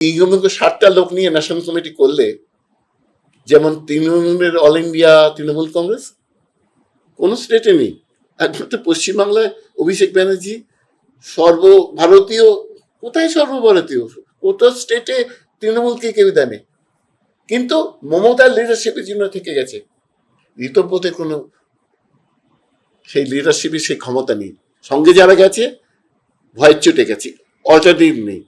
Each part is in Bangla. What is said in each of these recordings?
এইগুলোকে 60টা লোক নিয়ে ন্যাশনাল কমিটি করলে, যেমন তৃণমূলের অল ইন্ডিয়া তৃণমূল কংগ্রেস কোন স্টেটে নেই। একমাত্র পশ্চিমবাংলায় অভিষেক ব্যানার্জি সর্বভারতীয়, কোথায় সর্বভারতীয়, কোথাও স্টেটে তৃণমূলকে কেউ দেয়নি। কিন্তু মমতার লিডারশিপের জন্য থেকে গেছে। ঋতব্রতের কোনো সেই লিডারশিপের সেই ক্ষমতা নেই। সঙ্গে যারা গেছে ভয়ের চোটে গেছে, অল্টারনেটিভ নেই।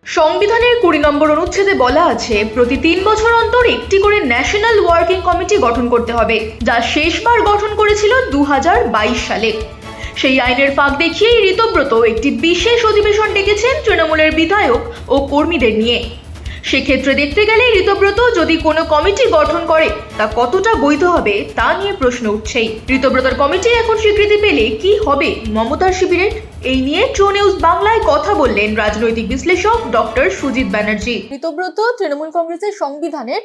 সংবিধানের 20 নম্বর অনুচ্ছেদে বলা আছে, প্রতি 3 বছর অন্তর একটি করে ন্যাশনাল ওয়ার্কিং কমিটি গঠন করতে হবে, যা শেষবার গঠন করেছিল 2022 সালে। সেই আইনের ফাঁক দেখিয়েই ঋতব্রত একটি বিশেষ অধিবেশন ডেকেছেন তৃণমূলের বিধায়ক ও কর্মীদের নিয়ে। সেক্ষেত্রে দেখতে গেলে ঋতব্রত যদি কোনো কমিটি গঠন করে তা কতটা বৈধ হবে তা নিয়ে প্রশ্ন উঠছেই। ঋতব্রতর কমিটি এখন স্বীকৃতি পেলে কি হবে মমতার শিবিরের? এই নিয়ে ট্রু নিউজ বাংলায় কথা বললেন রাজনৈতিক বিশ্লেষক ডক্টর সুজিত ব্যানার্জি। ঋতব্রত তৃণমূল কংগ্রেসের সংবিধানের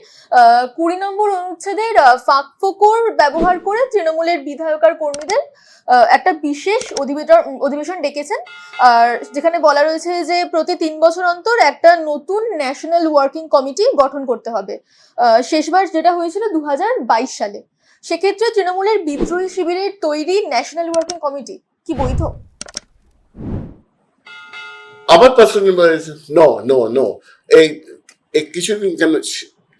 20 নম্বর অনুচ্ছেদের ফাঁকফোকর ব্যবহার করে তৃণমূলের বিধায়ক আর কর্মীদের একটা বিশেষ অধিবেশন ডেকেছেন, আর যেখানে বলা রয়েছে যে প্রতি 3 বছর অন্তর একটা নতুন ন্যাশনাল ওয়ার্কিং কমিটি গঠন করতে হবে। শেষবার যেটা হয়েছিল 2022 সালে। সেক্ষেত্রে তৃণমূলের বিদ্রোহী শিবিরের তৈরি ন্যাশনাল ওয়ার্কিং কমিটি কি বৈধ? আবার নো নো নো এই কিছুদিন কেন,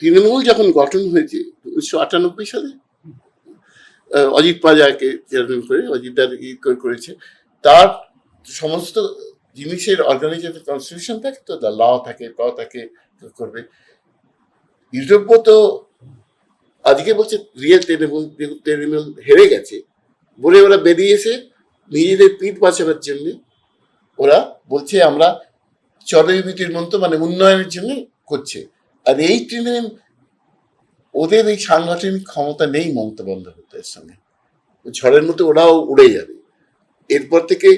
তৃণমূল যখন গঠন হয়েছে 1998 সালে, অজিত পাজাকে চেয়ারম্যান করে অজিতদার করেছে, তার সমস্ত জিনিসের অর্গানাইজেশন কনস্টিটিউশন থাকে, তো ল থাকে, করবে। ইউরোপ তো আজকে বলছে রিয়েল তৃণমূল হেরে গেছে বলে ওরা বেরিয়েছে নিজেদের পিঠ বাঁচাবার জন্য। ওরা বলছে আমরা চরমীতির মন্ত্র মানে উন্নয়নের জন্য করছে। আর এই তৃণমূল, ওদের এই সাংগঠনিক ক্ষমতা নেই মমতা বন্দ্যোপাধ্যায়ের সঙ্গে, ঝড়ের মতো ওরাও উড়ে যাবে। এরপর থেকে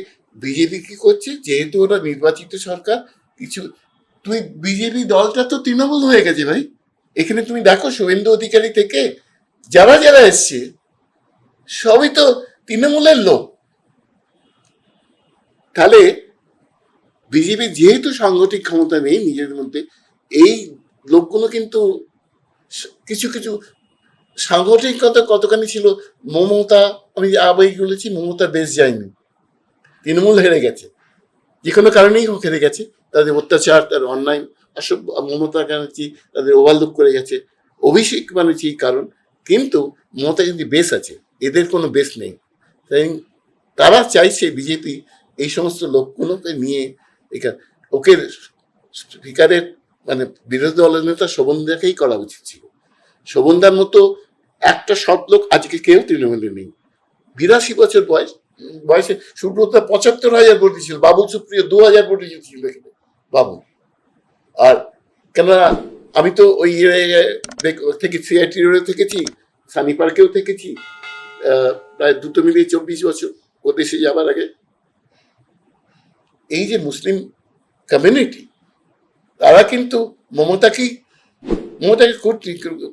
বিজেপি কি করছে, যেহেতু ওরা নির্বাচিত সরকার, কিছু তুই বিজেপি দলটা তো তৃণমূল হয়ে গেছে ভাই। এখানে তুমি দেখো শুভেন্দু অধিকারী থেকে যারা যারা এসছে সবই তো তৃণমূলের লোক। তাহলে বিজেপি যেহেতু সাংগঠনিক ক্ষমতা নেই নিজেদের মধ্যে, এই লোকগুলো কিন্তু কিছু কিছু সাংগঠনিকতা কতখানি ছিল। মমতা, আমি আবেগ বলেছি, মমতা বেশ যায়নি, তৃণমূল হেরে গেছে, যে কোনো কারণেই হোক হেরে গেছে। তাদের অত্যাচার, তার অন্যায়, আসব মমতা ব্যানার্জি তাদের ওভারলুক করে গেছে। অভিষেক ব্যানার্জি কারণ, কিন্তু মমতা কিন্তু বেস আছে, এদের কোনো বেস নেই। তাই তারা চাইছে বিজেপি এই সমস্ত লোকগুলোকে নিয়ে ওকে স্পিকারের মানে বিরোধী দলের নেতা শোভনদাকেই করা উচিত ছিল। শোভনদার মতো একটা সৎ লোক আজকে কেউ তৃণমূলে নেই। 82 বছর বয়সে সুব্রত 75,000 ভোট দিয়েছিল, বাবুল সুপ্রিয় 2000 ভোট দিয়েছিল বাবু। আর কেননা আমি তো ওই থেকে সিআইটি রোডে থেকেছি, সানি পার্কেও থেকেছি, প্রায় দুটো মিলিয়ে 24 বছর ও দেশে যাবার আগে। এই যে মুসলিম কমিউনিটি, তারা কিন্তু মমতাকে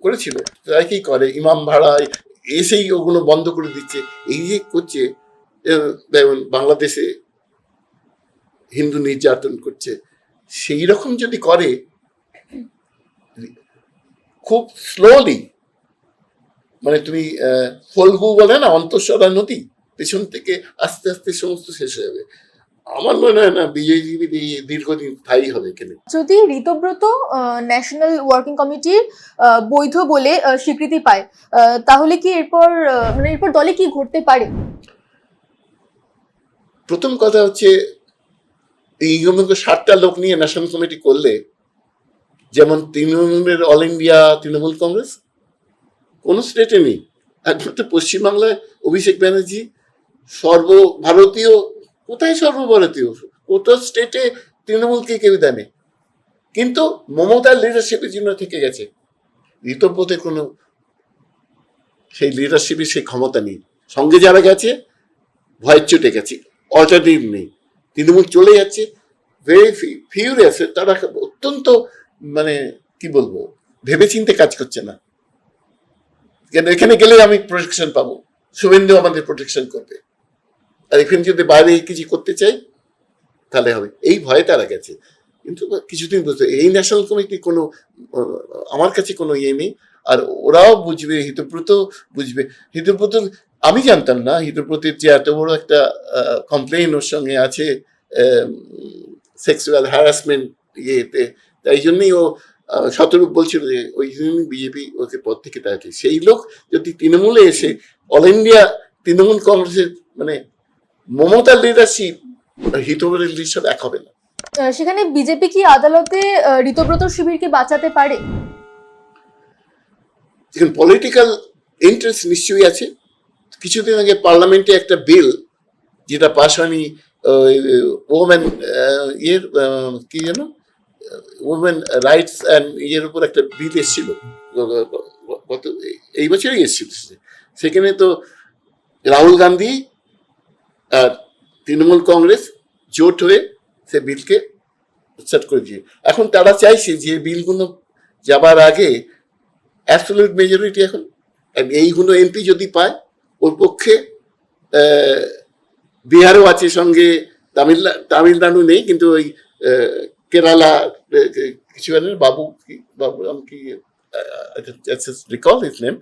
করেছিল, তারা কি করে, ইমাম ভাড়া এসেই ওগুলো বন্ধ করে দিচ্ছে। এই যে করছে, যেমন বাংলাদেশে হিন্দু নির্যাতন করছে, সেই রকম যদি করে খুব স্লোলি, মানে তুমি ফলগু বলে না, অন্তঃসরা নদী, পেছন থেকে আস্তে আস্তে সমস্ত শেষ হয়ে যাবে। আমার মনে হয় না বিজেপি দীর্ঘদিন স্থায়ী হবে এখানে। যদি ঋতব্রত ন্যাশনাল ওয়ার্কিং কমিটির বৈধ বলে স্বীকৃতি পায়, তাহলে কি এরপর দলে কি ঘটতে পারে? প্রথম কথা হচ্ছে, এই 60টা লোক নিয়ে ন্যাশনাল কমিটি করলে, যেমন তৃণমূলের অল ইন্ডিয়া তৃণমূল কংগ্রেস কোন স্টেটে নেই। একমাত্র পশ্চিমবাংলায় অভিষেক ব্যানার্জি সর্বভারতীয়, কোথায় সর্বভারতীয়, কোথাও স্টেটে তৃণমূলকে কেউ দেয়নি। কিন্তু মমতার লিডারশিপের জন্য থেকে গেছে। ঋতব্রতের কোনো সেই লিডারশিপের সেই ক্ষমতা নেই। সঙ্গে যারা গেছে ভয়ের চোটে গেছে, অল্টারনেটিভ নেই। তৃণমূল চলে যাচ্ছে, ভেরি ফিউরিয়াস, তারা অত্যন্ত মানে কি বলবো, ভেবেচিন্তে কাজ করছে না। কেন এখানে গেলে আমি প্রোটেকশন পাবো, শুভেন্দু আমাদের প্রোটেকশন করবে, আর এখানে যদি বাইরে কিছু করতে চাই তাহলে হবে, এই ভয়ে তারা গেছে। কিন্তু কিছুদিন বুঝতে এই ন্যাশনাল কমিটি কোনো আমার কাছে কোনো ইয়ে নেই, আর ওরাও বুঝবে, হিতব্রত বুঝবে। হিতব্রত আমি জানতাম না হিতব্রতের যে এত বড় একটা কমপ্লেইন ওর সঙ্গে আছে সেক্সুয়াল হ্যারাসমেন্ট ইয়েতে, তাই জন্যই ও শতরূপ বলছিল যে ওই জন্যই বিজেপি ওকে পদ থেকে তাকে, সেই লোক যদি তৃণমূলে এসে অল ইন্ডিয়া তৃণমূল কংগ্রেসের মানে মমতার লিডারশিপ হিতব্রতের লিডারশিপ এক হবে না। সেখানে বিজেপি কি আদালতে ঋতব্রত শিবিরকে বাঁচাতে পারে? যেখানে পলিটিক্যাল ইন্টারেস্ট নিশ্চয়ই আছে। কিছুদিন আগে পার্লামেন্টে একটা বিল যেটা পাশ হয়নি, ওমেন ইয়ের কি যেন ওমেন রাইটস অ্যান্ড ইয়ের উপর একটা বিল এসেছিল, গত এই বছরই এসেছিল। সেখানে তো রাহুল গান্ধী আর তৃণমূল কংগ্রেস জোট হয়ে সে বিলকে সেট করে দিয়ে, এখন তারা চাইছে যে বিলগুলো যাবার আগে অ্যাবসলিউট মেজরিটি এখন এইগুলো এমপি যদি পায়, ওর পক্ষে বিহারও আছে সঙ্গে, তামিলনাড়ু নেই, কিন্তু ওই কেরালা কিছু বাবু কি বাবু আমি কি রিকল হিজ নেম,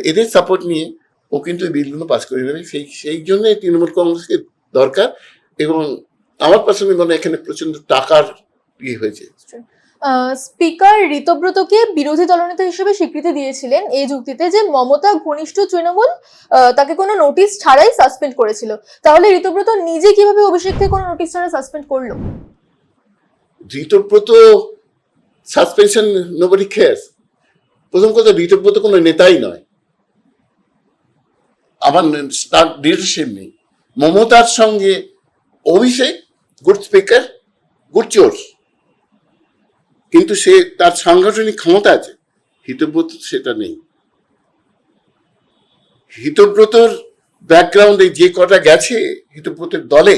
এদের সাপোর্ট নিয়ে ও কিন্তু এই বিলগুলো পাস করে নেবে। সেই জন্য তৃণমূল কংগ্রেসকে দরকার, এবং আমার পার্সোনালি মনে হয় এখানে প্রচন্ড টাকার ইয়ে হয়েছে। স্পিকার ঋতব্রতকে বিরোধী দলনেতা হিসেবে স্বীকৃতি দিয়েছিলেন এই যুক্তিতে যে মমতা ঘনিষ্ঠ তৃণমূল তাকে কোনো নোটিশ ছাড়াই সাসপেন্ড করেছিল। তাহলে ঋতব্রত নিজে কিভাবে অভিষেককে কোনো নোটিশ ছাড়া সাসপেন্ড করলো? Ritabrata suspension nobody cares. প্রথম কথা, ঋতব্রত কোনো নেতাই নয়, আমার তার লিডারশিপ নেই। মমতার সঙ্গে অভিষেক গুড স্পিকার, গুড চোর, কিন্তু সে তার সাংগঠনিক ক্ষমতা আছে, হিতব্রত সেটা নেই। হিতব্রতর ব্যাকগ্রাউন্ডে যে কটা গেছে হিতব্রতের দলে,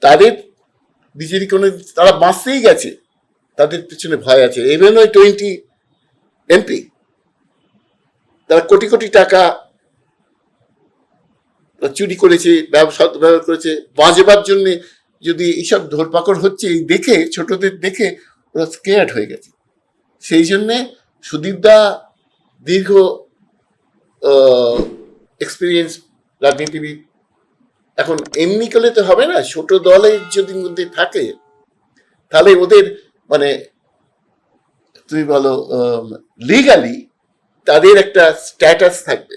তাদের বিজেপি কোনো তারা বাঁচতেই গেছে, তাদের পিছনে ভয় আছে। ইভেন ওই 20 এমপি তারা কোটি কোটি টাকা চুরি করেছে, ব্যবহার করেছে, বাঁচবার জন্য। যদি এইসব ধরপাকড় হচ্ছে এই দেখে, ছোটদের দেখে ওরা স্কেয়ার্ড হয়ে গেছে। সেই জন্যে সুদীপদা দীর্ঘ এক্সপিরিয়েন্স রাজনীতিবিদ, এখন এমনি করলে তো হবে না। ছোট দলের যদি মধ্যে থাকে তাহলে ওদের মানে তুমি বলো লিগালি তাদের একটা স্ট্যাটাস থাকবে।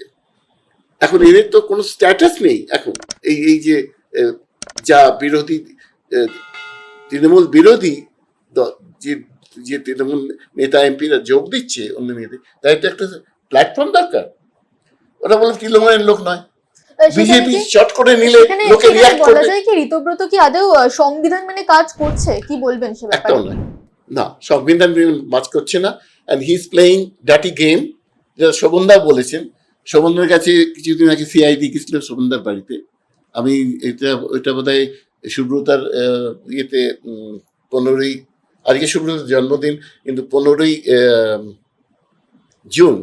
এখন এদের তো কোনো স্ট্যাটাস নেই। এখন এই যে যা বিরোধী তৃণমূল বিরোধী যে তৃণমূল নেতা এমপিরা যোগ দিচ্ছে অন্য মেয়েদের, তাই তো একটা প্ল্যাটফর্ম দরকার। ওরা বলে তৃণমূলের লোক নয়, বিজেপি শর্ট করে নিলে লোকে রিঅ্যাক্ট করবে। বলা যায় কি ঋতব্রত কি আদৌ সংবিধান মেনে কাজ করছে? কি বলবেন সে ব্যাপারে? একটাও নয়, না, সংবিধান কাজ করছে না। And he is playing dirty game, যেটা শোভনদা বলেছেন। শোভনদার কাছে কিছুদিন আগে সিআইডি গেছিল শোভনদার বাড়িতে। আমি ওইটা বোধ হয় সুব্রতার ইয়েতে 15ই, আজকে সুব্রতার জন্মদিন, কিন্তু 15ই জুন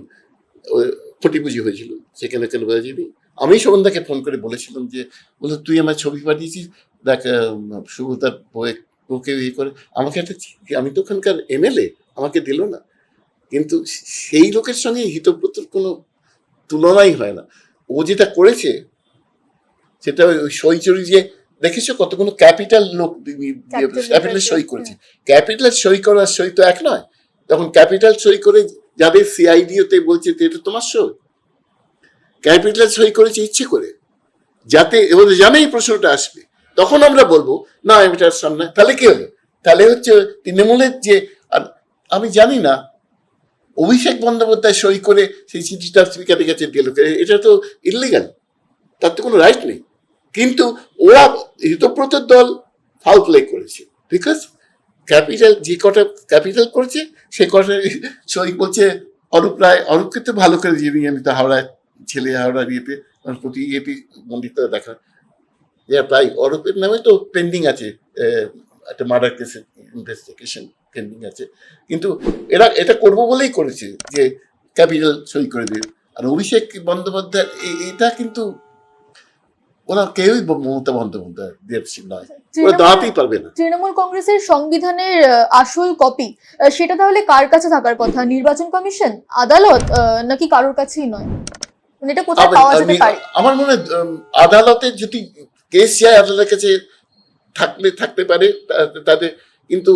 ফটি পুজো হয়েছিল, সেখানে কেন বোঝা যায়নি। আমি শোভনদাকে ফোন করে বলেছিলাম যে, বলে তুই আমার ছবি পাঠিয়েছিস, দেখ সুব্রতার ওকে ইয়ে করে আমাকে একটা, আমি তো ওখানকার এমএলএ, আমাকে দিল না। কিন্তু সেই লোকের সঙ্গে হিতব্রতর কোনো তুলনাই হয় না। ও যেটা করেছে সেটা ওই সই চুরি, যে দেখেছো কতগুলো ক্যাপিটাল লোক ক্যাপিটাল সই করেছে। ক্যাপিটাল সই করার সই তো এক নয়। তখন ক্যাপিটাল সই করে যাদের সিআইডিওতে বলছে এটা তোমার সই, ক্যাপিটাল সই করেছে ইচ্ছে করে, যাতে এবার জানে এই প্রশ্নটা আসবে, তখন আমরা বলবো না এটার সামনে। তাহলে কি হলো? তাহলে হচ্ছে তৃণমূলের যে, আমি জানি না, অভিষেক বন্দ্যোপাধ্যায় সই করে সেই চিঠিটা স্পিকারের কাছে দিল, এটা তো ইলিগাল, তার তো কোনো রাইট নেই। কিন্তু ওরা হিতব্রতের দল ফাউল প্লে করেছে, বিকজ ক্যাপিটাল যে কটা ক্যাপিটাল করেছে সে কটা সই বলছে অরূপ রায়। অরূপকে তো ভালো করে জানি আমি, তো হাওড়ায় ছেলে, হাওড়ার ইয়েতে প্রতি ইয়েতে মন্দিরটা দেখা, প্রায় অরূপের নামে তো পেন্ডিং আছে একটা মার্ডার কেসের ইনভেস্টিগেশন পেন্ডিং আছে। কিন্তু এরা এটা করবো বলেই করেছে যে ক্যাপিটাল সই করে দিল। আর অভিষেক বন্দ্যোপাধ্যায় এটা কিন্তু ওরা কেউই মমতা বন্দ্যোপাধ্যায় নয়, ওরা দাঁড়াতেই পারবে না। তৃণমূল কংগ্রেসের সংবিধানের আসল কপি সেটা তাহলে কার কাছে থাকার কথা? নির্বাচন কমিশন, আদালত, নাকি কারোর কাছেই নয়? মানে এটা কোথায় পাওয়া যেতে পারে? আমার মনে হয় আদালতে যদি কেস যায় আদালতের কাছে থাকতে পারে তাদের, কিন্তু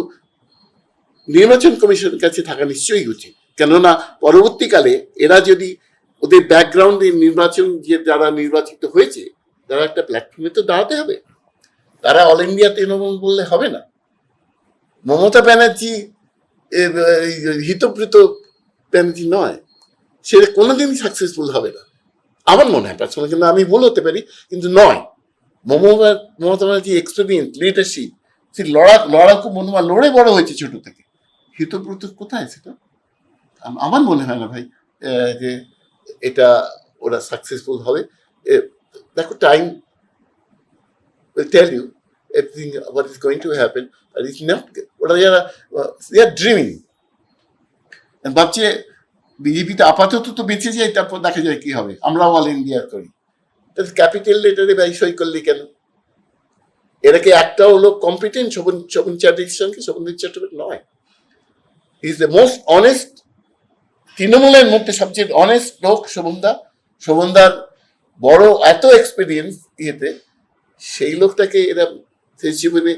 নির্বাচন কমিশনের কাছে থাকা নিশ্চয়ই উচিত। কেননা পরবর্তীকালে এরা যদি ওদের ব্যাকগ্রাউন্ডে নির্বাচন যে যারা নির্বাচিত হয়েছে তারা একটা প্ল্যাটফর্মে তো দাঁড়াতে হবে, তারা অল ইন্ডিয়া তৃণমূল বললে হবে না। মমতা ব্যানার্জি হিতপ্রীত ব্যানার্জি নয়, সে কোনোদিনই সাকসেসফুল হবে না আমার মনে হয় পার্সোনাল, কিন্তু আমি ভুল হতে পারি, কিন্তু নয়। মমতা ব্যানার্জি এক্সপিরিয়েন্স, লিডারশিপ, সে লড়াকু মনোভাব, লড়ে বড় হয়েছে ছোট থেকে। হিতপ্রীত কোথায় সেটা? আমার মনে হয় না ভাই যে এটা ওরা সাকসেসফুল হবে। দেখো, time will tell you everything what is going to happen, but it's not. ওরা যারা they are dreaming, ভাবছে বিজেপিতে আপাতত তো বেঁচে যায়, তারপর দেখা যায় কি হবে, আমরাও অল ইন্ডিয়া করি। তাহলে ক্যাপিটাল লেটারে ভাই সই করলি কেন? এরা কি একটাও লোক কম্পিটেন্ট শোভন চ্যাটার্জির সঙ্গে? শোভনদেব চট্টোপাধ্যায় নয়। He is the most honest, তৃণমূলের মধ্যে সবচেয়ে অনেস্ট লোক শোভনদার বড় এত এক্সপিরিয়েন্স ইয়েতে, সেই লোকটাকে এরা শেষ জীবনে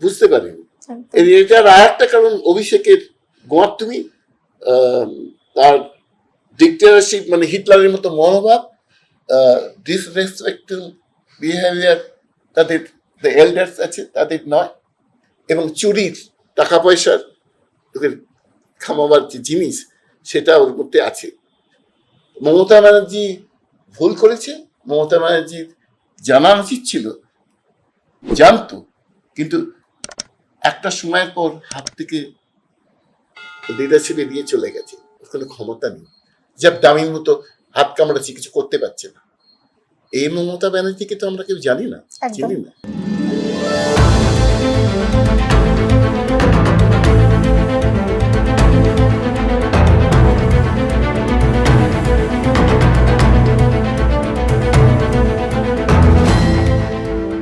বুঝতে পারেনি। এটার আর একটা কারণ অভিষেকের গোয়ার তুমি তার ডিক্টেটরশিপ, মানে হিটলারের মতো মনোভাব, ডিসরেসপেক্টফুল বিহেভিয়ার তাদের এল্ডার্স আছে তাদের নয়, এবং চুরির টাকা পয়সার ওদের খামাবার যে জিনিস সেটা ওর মধ্যে আছে। মমতা ব্যানার্জি ভুল করেছে, মমতা ব্যানার্জির জানা উচিত ছিল, জানতো, কিন্তু একটা সময়ের পর হাত থেকে লিডারশিপ এড়িয়ে চলে গেছে, কোনো ক্ষমতা নেই, যা দামির মতো হাত কামড়াচ্ছে, কিছু করতে পারছে না। এই মমতা ব্যানার্জিকে তো আমরা কেউ জানি না, চিনি না।